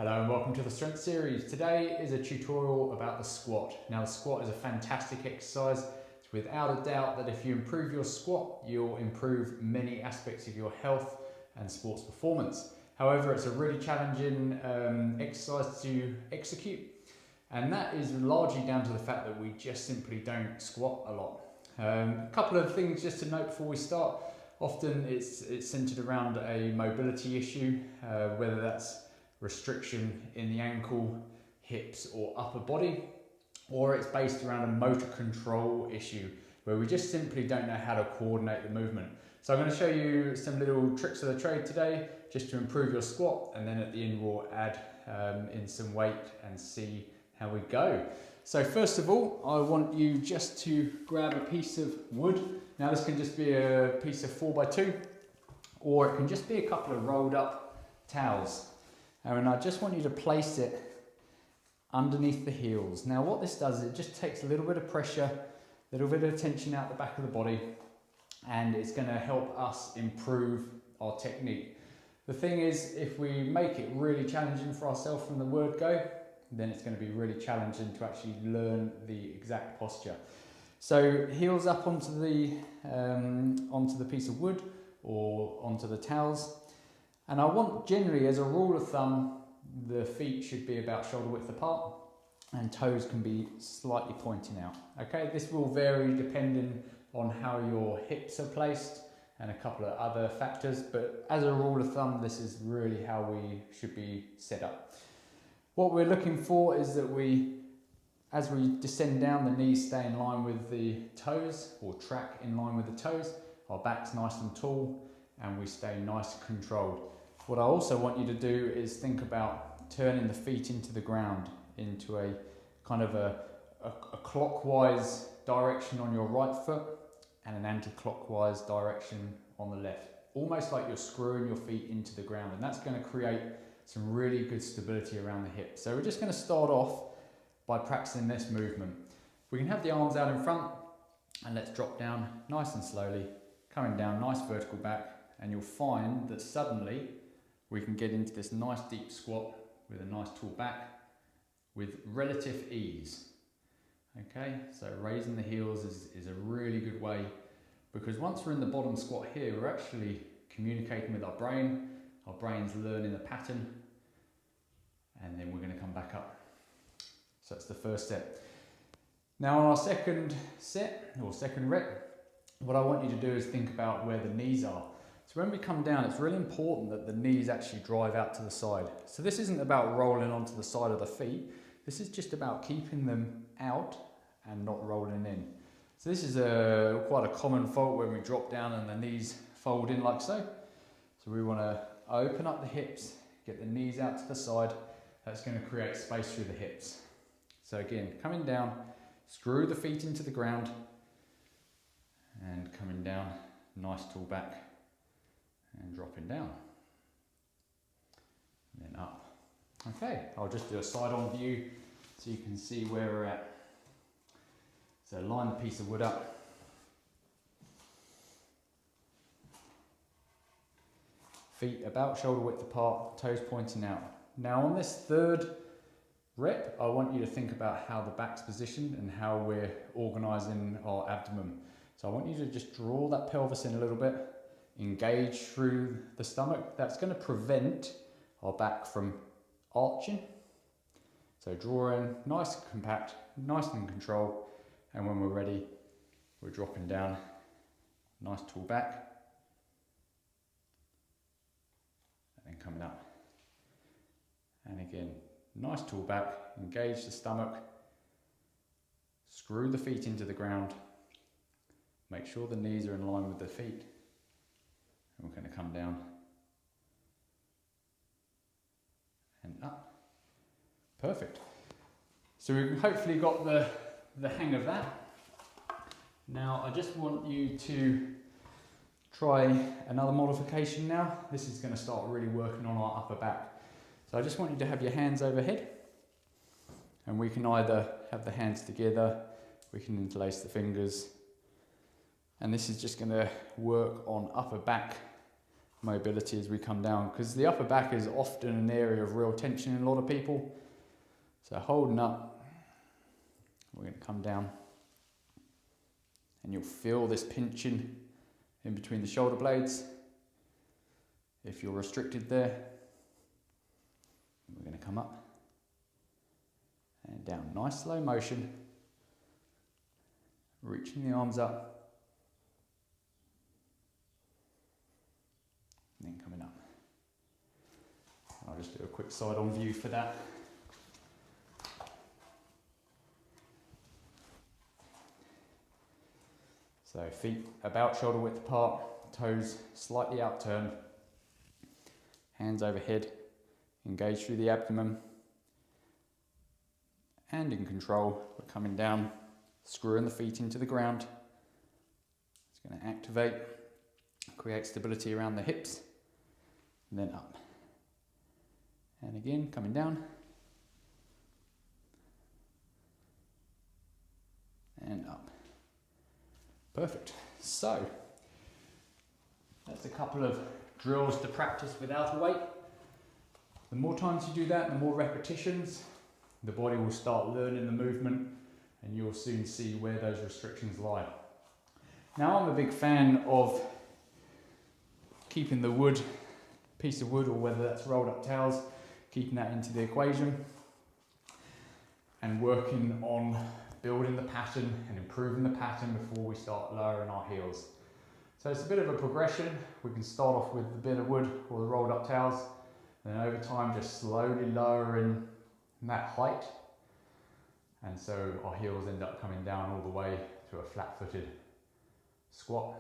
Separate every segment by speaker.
Speaker 1: Hello and welcome to the Strength Series. Today is a tutorial about the squat. Now the squat is a fantastic exercise. It's without a doubt that if you improve your squat, you'll improve many aspects of your health and sports performance. However, it's a really challenging exercise to execute, and that is largely down to the fact that we just simply don't squat a lot. A couple of things just to note before we start. Often it's centered around a mobility issue, whether that's restriction in the ankle, hips or upper body, or it's based around a motor control issue where we just simply don't know how to coordinate the movement. So I'm going to show you some little tricks of the trade today just to improve your squat, and then at the end we'll add in some weight and see how we go. So first of all, I want you just to grab a piece of wood. Now this can just be a piece of 4x2, or it can just be a couple of rolled up towels. And I just want you to place it underneath the heels. Now what this does is it just takes a little bit of pressure, a little bit of tension out the back of the body, and it's going to help us improve our technique. The thing is, if we make it really challenging for ourselves from the word go, then it's going to be really challenging to actually learn the exact posture. So heels up onto the piece of wood or onto the towels. And I want, generally as a rule of thumb, the feet should be about shoulder width apart and toes can be slightly pointing out. Okay, this will vary depending on how your hips are placed and a couple of other factors, but as a rule of thumb, this is really how we should be set up. What we're looking for is that as we descend down, the knees stay in line with the toes, or track in line with the toes, our back's nice and tall, and we stay nice and controlled. What I also want you to do is think about turning the feet into the ground, into a kind of a clockwise direction on your right foot and an anti-clockwise direction on the left. Almost like you're screwing your feet into the ground, and that's going to create some really good stability around the hips. So we're just going to start off by practicing this movement. We can have the arms out in front, and let's drop down nice and slowly, coming down, nice vertical back, and you'll find that suddenly we can get into this nice deep squat with a nice tall back with relative ease. Okay, so raising the heels is a really good way, because once we're in the bottom squat here, we're actually communicating with our brain's learning the pattern, and then we're going to come back up. So that's the first step. Now on our second set, or second rep, what I want you to do is think about where the knees are. So when we come down, it's really important that the knees actually drive out to the side. So this isn't about rolling onto the side of the feet. This is just about keeping them out and not rolling in. So this is quite a common fault when we drop down and the knees fold in like so. So we want to open up the hips, get the knees out to the side. That's going to create space through the hips. So again, coming down, screw the feet into the ground, and coming down, nice tall back, and dropping down, and then up. Okay, I'll just do a side-on view so you can see where we're at. So line the piece of wood up. Feet about shoulder width apart, toes pointing out. Now on this third rep, I want you to think about how the back's positioned and how we're organising our abdomen. So I want you to just draw that pelvis in a little bit, engage through the stomach. That's going to prevent our back from arching. So draw in, nice and compact, nice and in control, and when we're ready, we're dropping down, nice tall back, and then coming up. And again, nice tall back, engage the stomach, screw the feet into the ground, make sure the knees are in line with the feet. And we're going to come down and up. Perfect. So we've hopefully got the hang of that. Now I just want you to try another modification now. This is going to start really working on our upper back. So I just want you to have your hands overhead, and we can either have the hands together, we can interlace the fingers, and this is just going to work on upper back mobility as we come down, because the upper back is often an area of real tension in a lot of people. So holding up, we're going to come down, and you'll feel this pinching in between the shoulder blades. If you're restricted there, we're going to come up and down. Nice slow motion, reaching the arms up, and then coming up. I'll just do a quick side on view for that. So feet about shoulder width apart, toes slightly outturned, hands overhead, engage through the abdomen, and in control, we're coming down, screwing the feet into the ground. It's going to activate, create stability around the hips, and then up. And again, coming down, and up. Perfect. So, that's a couple of drills to practice without a weight. The more times you do that, the more repetitions, the body will start learning the movement, and you'll soon see where those restrictions lie. Now, I'm a big fan of keeping the piece of wood, or whether that's rolled up towels, keeping that into the equation, and working on building the pattern and improving the pattern before we start lowering our heels. So it's a bit of a progression. We can start off with the bit of wood or the rolled up towels, and then over time just slowly lowering that height, and so our heels end up coming down all the way to a flat-footed squat.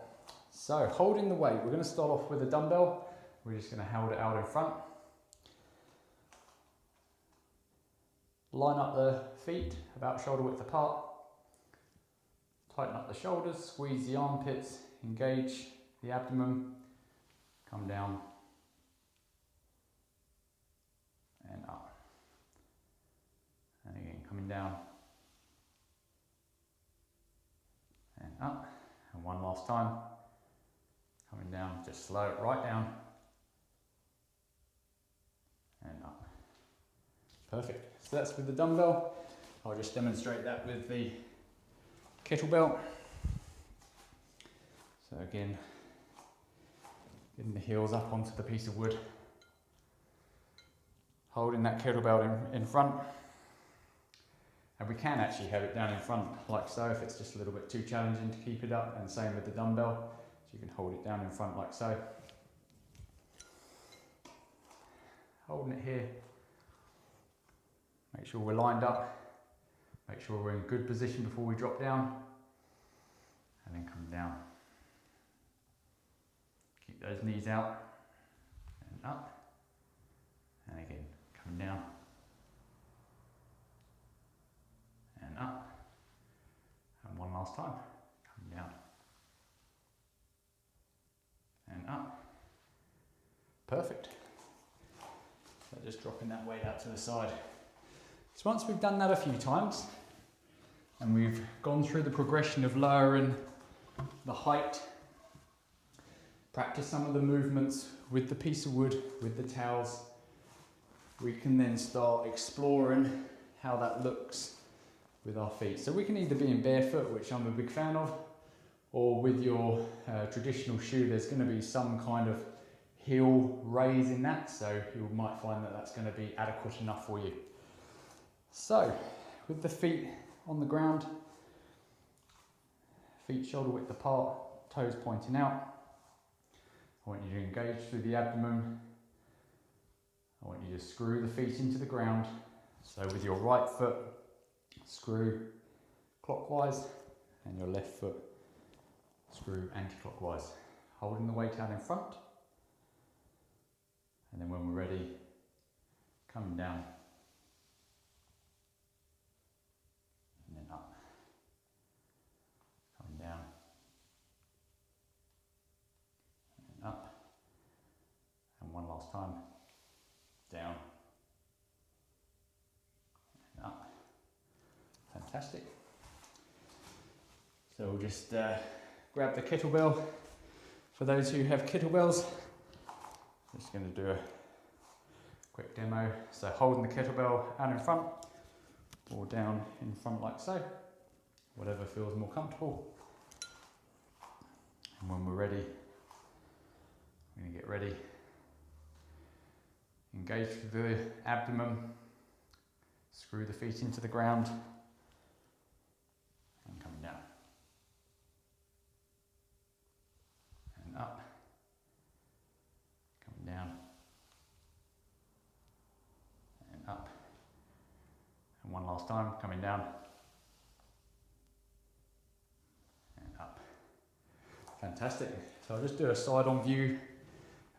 Speaker 1: So holding the weight, we're going to start off with a dumbbell. We're just going to hold it out in front. Line up the feet about shoulder width apart. Tighten up the shoulders, squeeze the armpits, engage the abdomen, come down and up. And again, coming down and up. And one last time, coming down, just slow it right down and up. Perfect. So that's with the dumbbell. I'll just demonstrate that with the kettlebell. So again, getting the heels up onto the piece of wood, holding that kettlebell in front, and we can actually have it down in front like so if it's just a little bit too challenging to keep it up, and same with the dumbbell, so you can hold it down in front like so. Holding it here. Make sure we're lined up, make sure we're in good position before we drop down, and then come down. Keep those knees out, and up, and again, coming down, and up, and one last time, come down, and up. Perfect. So just dropping that weight out to the side. So once we've done that a few times, and we've gone through the progression of lowering the height, practice some of the movements with the piece of wood, with the towels, we can then start exploring how that looks with our feet. So we can either be in barefoot, which I'm a big fan of, or with your traditional shoe. There's going to be some kind of heel raise in that, so you might find that that's going to be adequate enough for you. So, with the feet on the ground, feet shoulder width apart, toes pointing out, I want you to engage through the abdomen. I want you to screw the feet into the ground. So with your right foot, screw clockwise, and your left foot, screw anti-clockwise. Holding the weight out in front, and then when we're ready, coming down, and then up, coming down, and up, and one last time, down, and up. Fantastic. So we'll just grab the kettlebell. For those who have kettlebells, Just going to do a quick demo. So holding the kettlebell out in front or down in front like so, whatever feels more comfortable. And when we're ready, we're going to get ready. Engage through the abdomen, screw the feet into the ground, and coming down. And up, coming down, and up. And one last time, coming down, and up. Fantastic. So I'll just do a side-on view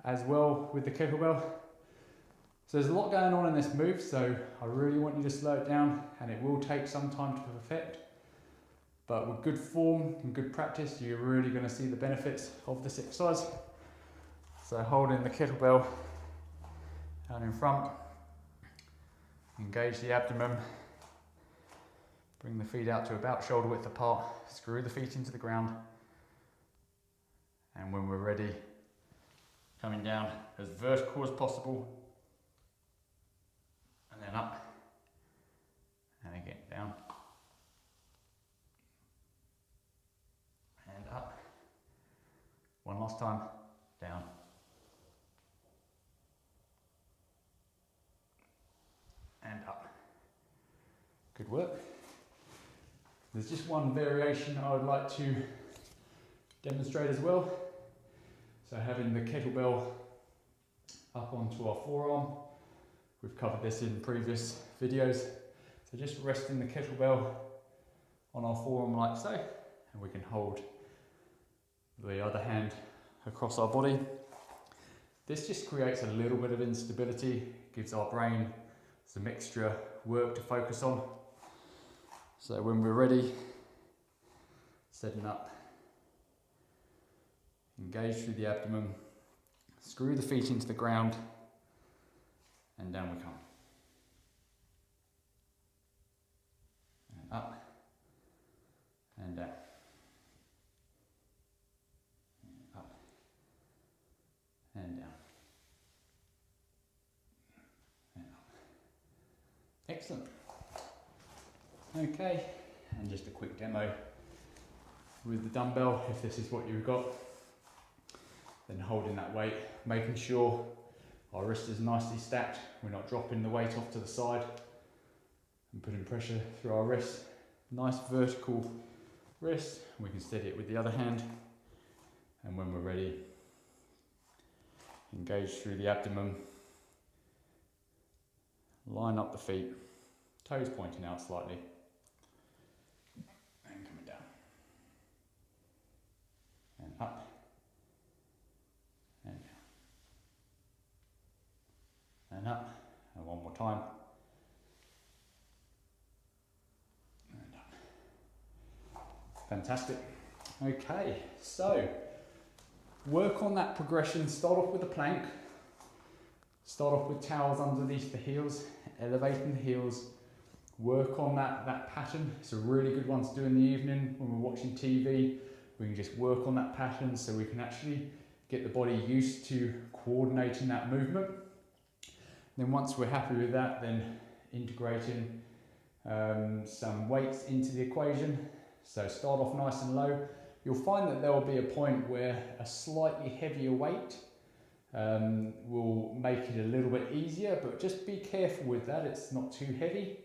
Speaker 1: as well with the kettlebell. So there's a lot going on in this move, so I really want you to slow it down, and it will take some time to perfect. But with good form and good practice, you're really going to see the benefits of this exercise. So holding the kettlebell out in front, engage the abdomen, bring the feet out to about shoulder width apart, screw the feet into the ground, and when we're ready, coming down as vertical as possible, and then up, and again down, and up. One last time, down, and up. Good work. There's just one variation I would like to demonstrate as well. So having the kettlebell up onto our forearm. We've covered this in previous videos. So just resting the kettlebell on our forearm like so, and we can hold the other hand across our body. This just creates a little bit of instability, gives our brain some extra work to focus on. So when we're ready, setting up, engage through the abdomen, screw the feet into the ground, and down we come. And up, and down. And up, and down. And up. Excellent. Okay, and just a quick demo with the dumbbell, if this is what you've got. Then holding that weight, making sure our wrist is nicely stacked, we're not dropping the weight off to the side and putting pressure through our wrist. Nice vertical wrist, we can steady it with the other hand, and when we're ready, engage through the abdomen, line up the feet, toes pointing out slightly, and coming down, and up, and down, and up, and one more time, and up. Fantastic. Okay, so work on that progression. Start off with a plank, start off with towels underneath the heels, elevating the heels, work on that pattern. It's a really good one to do in the evening when we're watching TV. We can just work on that pattern so we can actually get the body used to coordinating that movement. Then once we're happy with that, then integrating some weights into the equation. So start off nice and low. You'll find that there will be a point where a slightly heavier weight will make it a little bit easier, but just be careful with that, it's not too heavy.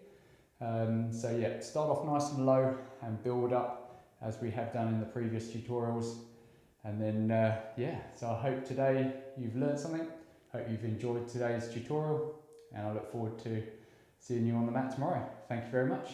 Speaker 1: So yeah, start off nice and low and build up as we have done in the previous tutorials. And then yeah, so I hope today you've learned something. Hope you've enjoyed today's tutorial, and I look forward to seeing you on the mat tomorrow. Thank you very much.